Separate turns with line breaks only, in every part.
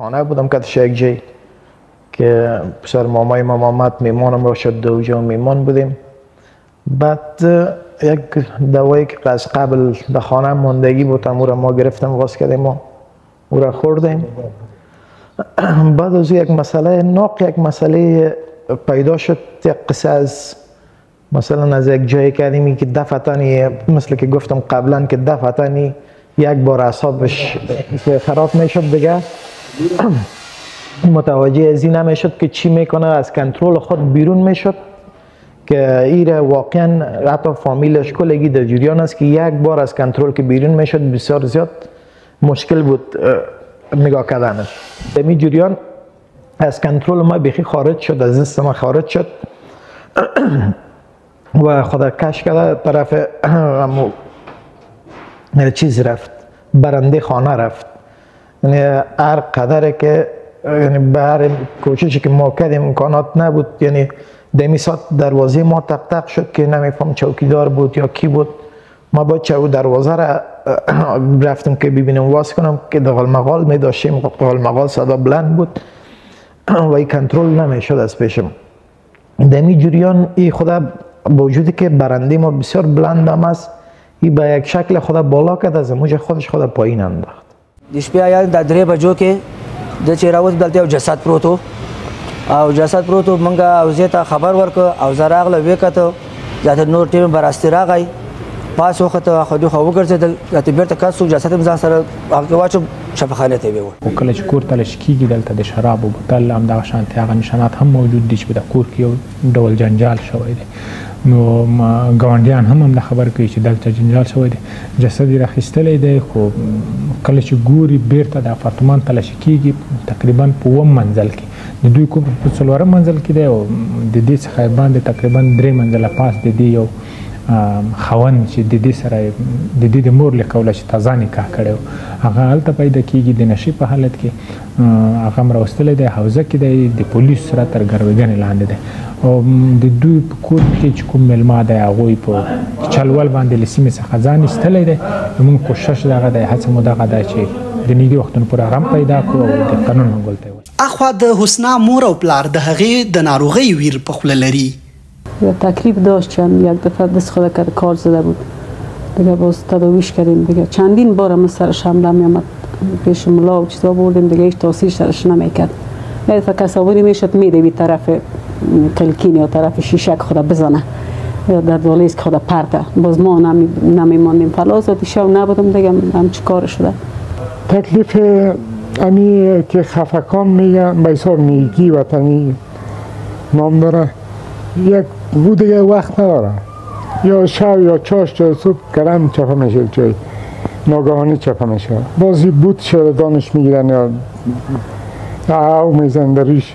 خانه بودم که یک جای که پسر مامای ما آمد میمانم را شد دو جا میمان بودیم. بعد یک دوایی که از قبل در خانه ماندگی بود او را ما گرفتم واس کردیم و او را خوردیم. بعد از یک مسئله ناق یک مسئله پیدا شد، یک قصه از مثلا از یک جایی کردیم که دفعتانی مثل که گفتم قبلا که دفعتانی یک بار اعصابش خراب میشد دیگه متوجه از این نمیشد که چی میکنه، از کنترل خود بیرون میشد که ایره واقعا حتی فامیلش کلگی در جریان است که یک بار از کنترل که بیرون میشد بسیار زیاد مشکل بود نگاه کردنش. در این جریان از کنترل ما بیخی خارج شد، از دست ما خارج شد و خدا کش کرده طرف چیز رفت، برنده خانه رفت. یعنی هر قدر که یعنی به هر کوششی که ما کردیم امکانات نبود، یعنی دمی ساعت دروازه ما تق تق شد که نمیفهم چوکیدار بود یا کی بود. ما باید چو دروازه را رفتم که ببینم واس کنم که داخل مقال می داشتیم، داخل مقال صدا بلند بود و این کنترل نمیشد از پیشم. دمی جریان ای خدا با وجودی که برنده ما بسیار بلند هم است، ای به یک شکل خدا بالا کرد، از موج خودش خدا پایین انداخت.
دیشبه آیا در 3 بجو که د چیراوت دلته او جسد پروتو او جسد پروتو منګه او زیته خبر ورک او زراغله وکته ذات نور ټیم براستی راغی پاس وخت خو دوه وګرځیدل ذات بیرته کاسو جسد مزان سره هغه واچو شفاخانه ته ویو
کله چې کور ته لشکیږي دلته د شراب او بوتل هم دغه شانتي هغه نشانات هم موجود دي چې د کور کې یو ډول جنجال شوی دی. نو ګاونډیان هم د خبر کوي چې دلته جنجال شوی دی، جسد یې راخیستلی دی، خو کله چې ګوري بیرته د اپارتمان ته لشکیږي تقریبا په 1 منزل کې د دوی کور په 4 منزل کې دی او د دې څخه باندې تقریبا 3 منزله پاس د دې یو خوند چې د دې سره د دې د مور له کوله چې تازه نکاح کړی هغه هلته پیدا کېږي د نشې په حالت کې هغه هم راوستلی دی، حوزه کې دی، د پولیسو سره تر ګروېږنې لاندې دی او د دوی په کور کې چې کوم میلمه دی هغوی په چلول باندې له سیمې څخه ځان ایستلی دی. زموږ کوشش دغه دی، هڅه مو دغه ده چې د نږدې وختونو پورې هغه هم پیدا کړو او د قانون منګول ته یې
اخوا د حسنا مور او پلار د هغې د ناروغۍ ویر په خوله لري.
تکلیف داشت، چند یک دفعه دست خدا کرد کار زده بود دیگه، باز تداویش کردیم دیگه. چندین بار هم سرش حمله میامد پیش ملا و چیزا بردیم دیگه، هیچ تاثیر سرش نمیکرد. یک دفعه کساوری میشد میده بی طرف کلکین یا طرف شیشک خدا بزنه یا در دالیز که خدا پرته، باز ما نمیماندیم. فلاس و شب نبودم دیگه، هم چی کار شده.
تکلیف امی که خفکان میگن بیسار میگی وطنی نام داره، یک بود دیگه وقت نداره، یا شب یا چاش تا صبح گرم چپه میشه، چای ناگهانی چپه میشه، بازی بود شده دانش میگیرن یا او میزن دریش،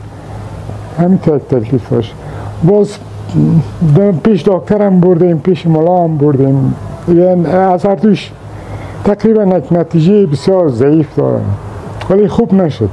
همین تکلیف باشه. باز پیش دکترم بردیم، پیش ملا هم بردیم، یعنی از هر دوش تقریبا یک نتیجه بسیار ضعیف داره ولی خوب نشد.